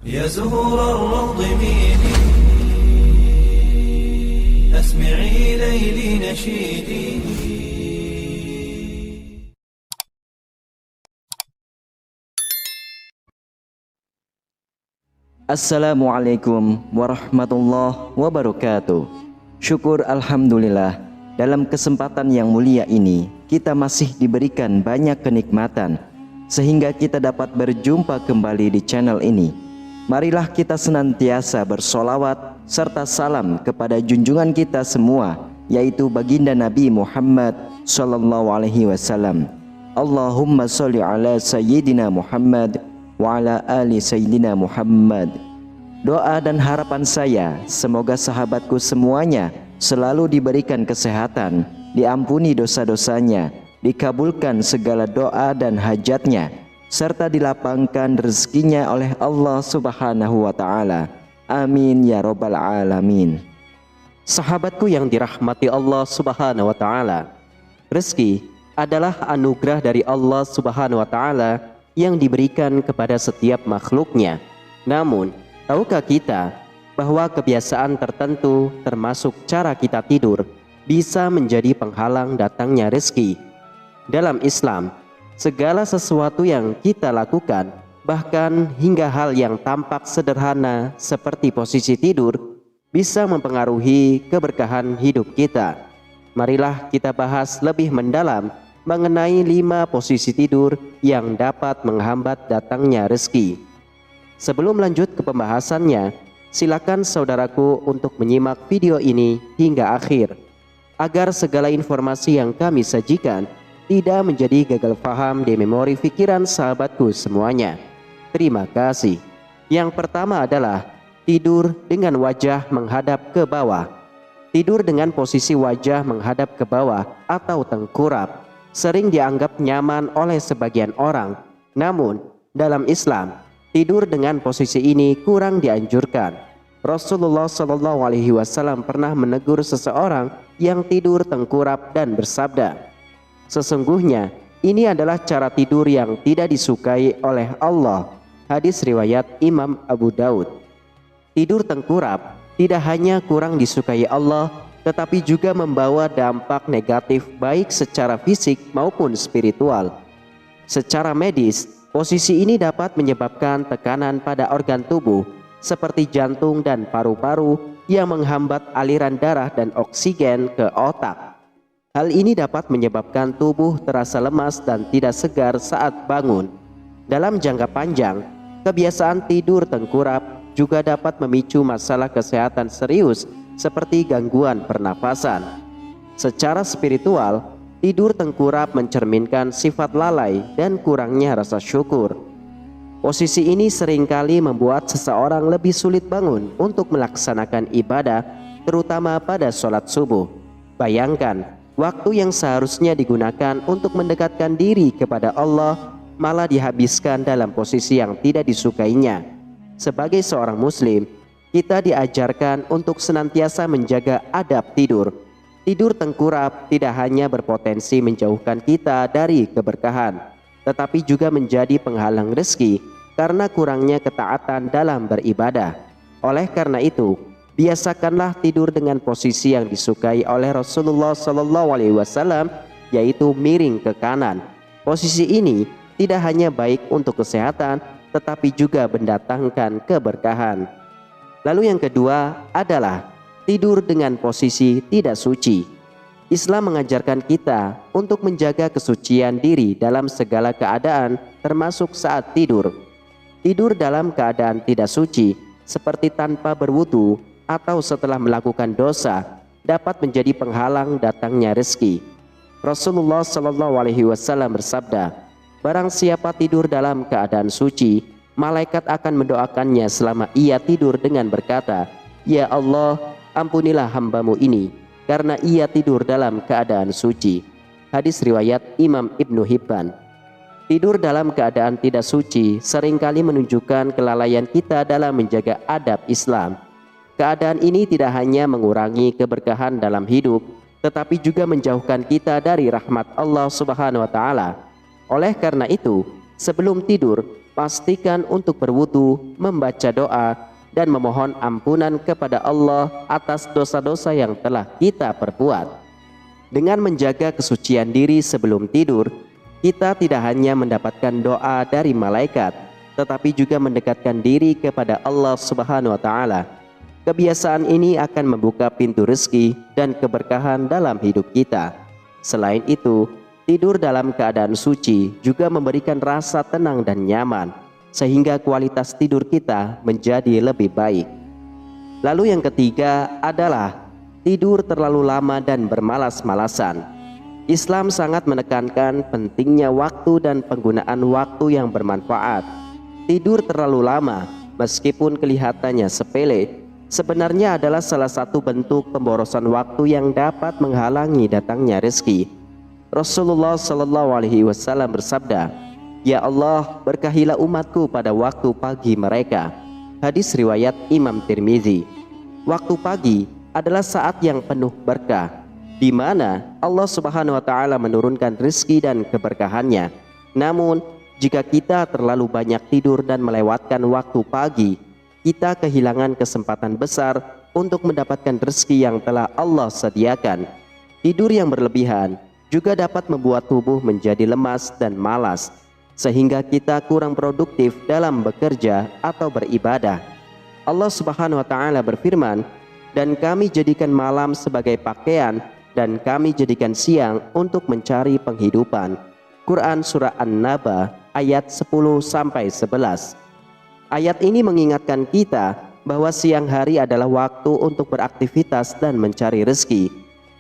يا زهور الروض ميدي أسمعي ليلي نشيدي. Assalamualaikum warahmatullahi wabarakatuh. Syukur alhamdulillah, dalam kesempatan yang mulia ini kita masih diberikan banyak kenikmatan sehingga kita dapat berjumpa kembali di channel ini. Marilah kita senantiasa bersolawat serta salam kepada junjungan kita semua, yaitu baginda Nabi Muhammad sallallahu alaihi wasallam. Allahumma sholli ala sayyidina Muhammad wa ala ali sayyidina Muhammad. Doa dan harapan saya, semoga sahabatku semuanya selalu diberikan kesehatan, diampuni dosa-dosanya, dikabulkan segala doa dan hajatnya, serta dilapangkan rezekinya oleh Allah Subhanahu wa Ta'ala. Amin ya Rabbal Alamin. Sahabatku yang dirahmati Allah Subhanahu wa Ta'ala, rezeki adalah anugerah dari Allah Subhanahu wa Ta'ala yang diberikan kepada setiap makhluknya. Namun, tahukah kita bahwa kebiasaan tertentu termasuk cara kita tidur bisa menjadi penghalang datangnya rezeki? Dalam Islam, segala sesuatu yang kita lakukan, bahkan hingga hal yang tampak sederhana seperti posisi tidur, bisa mempengaruhi keberkahan hidup kita. Marilah kita bahas lebih mendalam mengenai 5 posisi tidur yang dapat menghambat datangnya rezeki. Sebelum lanjut ke pembahasannya, silakan saudaraku untuk menyimak video ini hingga akhir, agar segala informasi yang kami sajikan tidak menjadi gagal paham di memori pikiran sahabatku semuanya. Terima kasih. Yang pertama adalah tidur dengan wajah menghadap ke bawah. Tidur dengan posisi wajah menghadap ke bawah atau tengkurap sering dianggap nyaman oleh sebagian orang. Namun, dalam Islam, tidur dengan posisi ini kurang dianjurkan. Rasulullah SAW pernah menegur seseorang yang tidur tengkurap dan bersabda, "Sesungguhnya ini adalah cara tidur yang tidak disukai oleh Allah." Hadis riwayat Imam Abu Daud. Tidur tengkurap tidak hanya kurang disukai Allah, tetapi juga membawa dampak negatif baik secara fisik maupun spiritual. Secara medis, posisi ini dapat menyebabkan tekanan pada organ tubuh seperti jantung dan paru-paru yang menghambat aliran darah dan oksigen ke otak. Hal ini dapat menyebabkan tubuh terasa lemas dan tidak segar saat bangun. Dalam jangka panjang, kebiasaan tidur tengkurap juga dapat memicu masalah kesehatan serius seperti gangguan pernafasan. Secara spiritual, tidur tengkurap mencerminkan sifat lalai dan kurangnya rasa syukur. Posisi ini seringkali membuat seseorang lebih sulit bangun untuk melaksanakan ibadah, terutama pada sholat subuh. Bayangkan, waktu yang seharusnya digunakan untuk mendekatkan diri kepada Allah malah dihabiskan dalam posisi yang tidak disukainya. Sebagai seorang muslim, kita diajarkan untuk senantiasa menjaga adab tidur. Tidur tengkurap tidak hanya berpotensi menjauhkan kita dari keberkahan, tetapi juga menjadi penghalang rezeki karena kurangnya ketaatan dalam beribadah. Oleh karena itu, biasakanlah tidur dengan posisi yang disukai oleh Rasulullah SAW, yaitu miring ke kanan. Posisi ini tidak hanya baik untuk kesehatan, tetapi juga mendatangkan keberkahan. Lalu yang kedua adalah tidur dengan posisi tidak suci. Islam mengajarkan kita untuk menjaga kesucian diri dalam segala keadaan, termasuk saat tidur. Tidur dalam keadaan tidak suci, seperti tanpa berwudu atau setelah melakukan dosa, dapat menjadi penghalang datangnya rezeki. Rasulullah SAW bersabda, "Barang siapa tidur dalam keadaan suci, malaikat akan mendoakannya selama ia tidur dengan berkata, 'Ya Allah, ampunilah hambamu ini, karena ia tidur dalam keadaan suci.'" Hadis riwayat Imam Ibnu Hibban. Tidur dalam keadaan tidak suci seringkali menunjukkan kelalaian kita dalam menjaga adab Islam. Keadaan ini tidak hanya mengurangi keberkahan dalam hidup, tetapi juga menjauhkan kita dari rahmat Allah Subhanahu wa Ta'ala. Oleh karena itu, sebelum tidur, pastikan untuk berwudu, membaca doa, dan memohon ampunan kepada Allah atas dosa-dosa yang telah kita perbuat. Dengan menjaga kesucian diri sebelum tidur, kita tidak hanya mendapatkan doa dari malaikat, tetapi juga mendekatkan diri kepada Allah Subhanahu wa Ta'ala. Kebiasaan ini akan membuka pintu rezeki dan keberkahan dalam hidup kita. Selain itu, tidur dalam keadaan suci juga memberikan rasa tenang dan nyaman, sehingga kualitas tidur kita menjadi lebih baik. Lalu yang ketiga adalah tidur terlalu lama dan bermalas-malasan. Islam sangat menekankan pentingnya waktu dan penggunaan waktu yang bermanfaat. Tidur terlalu lama, meskipun kelihatannya sepele, sebenarnya adalah salah satu bentuk pemborosan waktu yang dapat menghalangi datangnya rezeki. Rasulullah SAW bersabda, "Ya Allah, berkahilah umatku pada waktu pagi mereka." Hadis riwayat Imam Tirmizi. Waktu pagi adalah saat yang penuh berkah, di mana Allah Subhanahu wa Ta'ala menurunkan rezeki dan keberkahannya. Namun, jika kita terlalu banyak tidur dan melewatkan waktu pagi, kita kehilangan kesempatan besar untuk mendapatkan rezeki yang telah Allah sediakan. Tidur yang berlebihan juga dapat membuat tubuh menjadi lemas dan malas, sehingga kita kurang produktif dalam bekerja atau beribadah. Allah Subhanahu wa Ta'ala berfirman, "Dan kami jadikan malam sebagai pakaian, dan kami jadikan siang untuk mencari penghidupan." Quran Surah An-Naba ayat 10-11. Ayat ini mengingatkan kita bahwa siang hari adalah waktu untuk beraktivitas dan mencari rezeki.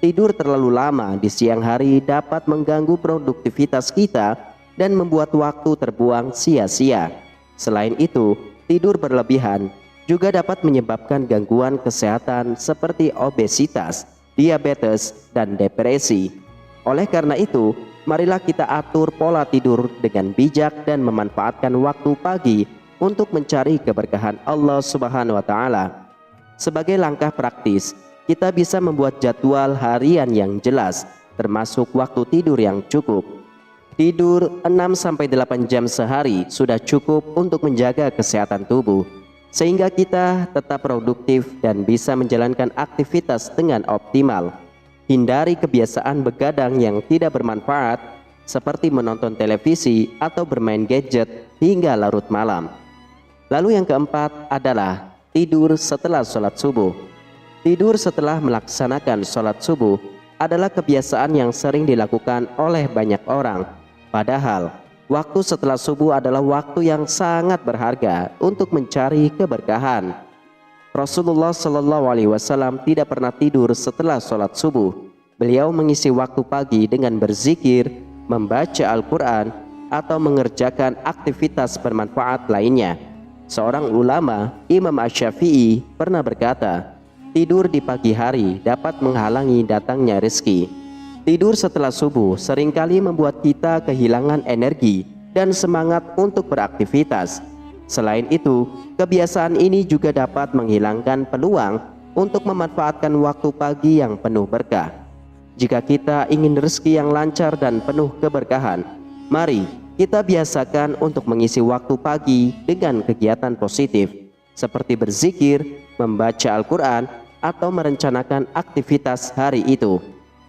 Tidur terlalu lama di siang hari dapat mengganggu produktivitas kita dan membuat waktu terbuang sia-sia. Selain itu, tidur berlebihan juga dapat menyebabkan gangguan kesehatan seperti obesitas, diabetes, dan depresi. Oleh karena itu, marilah kita atur pola tidur dengan bijak dan memanfaatkan waktu pagi untuk mencari keberkahan Allah Subhanahu wa Ta'ala. Sebagai langkah praktis, kita bisa membuat jadwal harian yang jelas, termasuk waktu tidur yang cukup. Tidur 6-8 jam sehari sudah cukup untuk menjaga kesehatan tubuh, sehingga kita tetap produktif dan bisa menjalankan aktivitas dengan optimal. Hindari kebiasaan begadang yang tidak bermanfaat, seperti menonton televisi atau bermain gadget hingga larut malam. Lalu yang keempat adalah tidur setelah sholat subuh. Tidur setelah melaksanakan sholat subuh adalah kebiasaan yang sering dilakukan oleh banyak orang. Padahal, waktu setelah subuh adalah waktu yang sangat berharga untuk mencari keberkahan. Rasulullah SAW tidak pernah tidur setelah sholat subuh. Beliau mengisi waktu pagi dengan berzikir, membaca Al-Quran, atau mengerjakan aktivitas bermanfaat lainnya. Seorang ulama, Imam Asy-Syafi'i, pernah berkata, "Tidur di pagi hari dapat menghalangi datangnya rezeki." Tidur setelah subuh seringkali membuat kita kehilangan energi dan semangat untuk beraktivitas. Selain itu, kebiasaan ini juga dapat menghilangkan peluang untuk memanfaatkan waktu pagi yang penuh berkah. Jika kita ingin rezeki yang lancar dan penuh keberkahan, mari kita biasakan untuk mengisi waktu pagi dengan kegiatan positif, seperti berzikir, membaca Al-Quran, atau merencanakan aktivitas hari itu.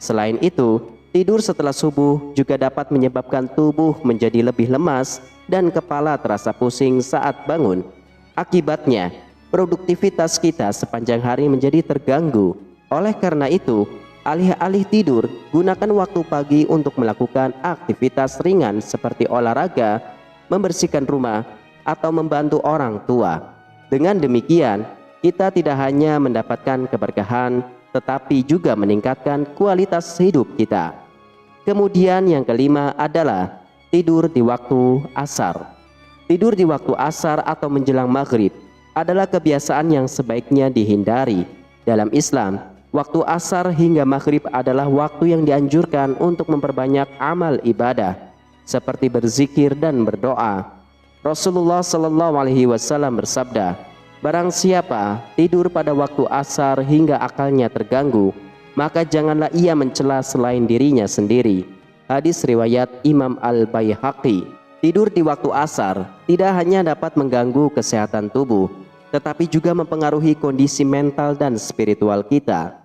Selain itu, tidur setelah subuh juga dapat menyebabkan tubuh menjadi lebih lemas dan kepala terasa pusing saat bangun. Akibatnya, produktivitas kita sepanjang hari menjadi terganggu. Oleh karena itu, alih-alih tidur, gunakan waktu pagi untuk melakukan aktivitas ringan seperti olahraga, membersihkan rumah, atau membantu orang tua. Dengan demikian, kita tidak hanya mendapatkan keberkahan, tetapi juga meningkatkan kualitas hidup kita. Kemudian yang kelima adalah tidur di waktu asar. Tidur di waktu asar atau menjelang maghrib adalah kebiasaan yang sebaiknya dihindari. Dalam Islam, waktu asar hingga maghrib adalah waktu yang dianjurkan untuk memperbanyak amal ibadah, seperti berzikir dan berdoa. Rasulullah SAW bersabda, "Barang siapa tidur pada waktu asar hingga akalnya terganggu, maka janganlah ia mencela selain dirinya sendiri." Hadis riwayat Imam Al-Baihaqi. Tidur di waktu asar tidak hanya dapat mengganggu kesehatan tubuh, tetapi juga mempengaruhi kondisi mental dan spiritual kita.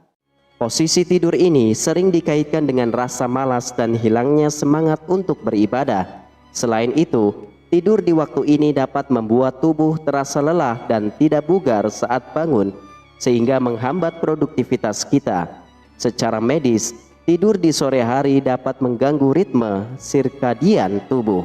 Posisi tidur ini sering dikaitkan dengan rasa malas dan hilangnya semangat untuk beribadah. Selain itu, tidur di waktu ini dapat membuat tubuh terasa lelah dan tidak bugar saat bangun, sehingga menghambat produktivitas kita. Secara medis, tidur di sore hari dapat mengganggu ritme sirkadian tubuh,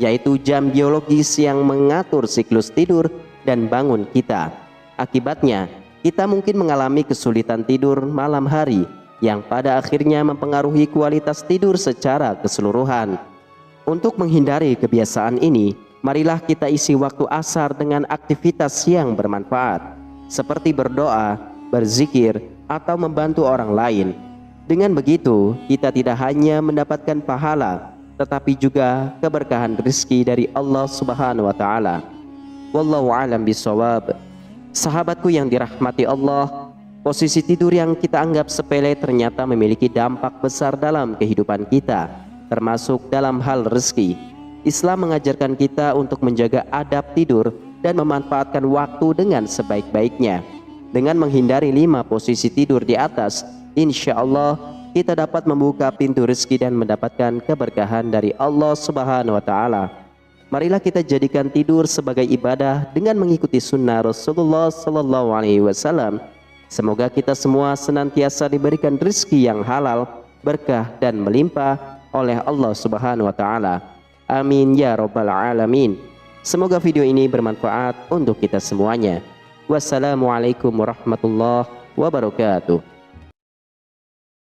yaitu jam biologis yang mengatur siklus tidur dan bangun kita. Akibatnya, kita mungkin mengalami kesulitan tidur malam hari yang pada akhirnya mempengaruhi kualitas tidur secara keseluruhan. Untuk menghindari kebiasaan ini, marilah kita isi waktu asar dengan aktivitas yang bermanfaat, seperti berdoa, berzikir, atau membantu orang lain. Dengan begitu, kita tidak hanya mendapatkan pahala, tetapi juga keberkahan rezeki dari Allah Subhanahu wa taala. Wallahu a'lam bishawab. Sahabatku yang dirahmati Allah, posisi tidur yang kita anggap sepele ternyata memiliki dampak besar dalam kehidupan kita, termasuk dalam hal rezeki. Islam mengajarkan kita untuk menjaga adab tidur dan memanfaatkan waktu dengan sebaik-baiknya. Dengan menghindari 5 posisi tidur di atas, insya Allah kita dapat membuka pintu rezeki dan mendapatkan keberkahan dari Allah Subhanahu wa taala. Marilah kita jadikan tidur sebagai ibadah dengan mengikuti sunnah Rasulullah sallallahu alaihi wasallam. Semoga kita semua senantiasa diberikan rezeki yang halal, berkah dan melimpah oleh Allah Subhanahu wa taala. Amin ya rabbal alamin. Semoga video ini bermanfaat untuk kita semuanya. Wassalamualaikum warahmatullahi wabarakatuh.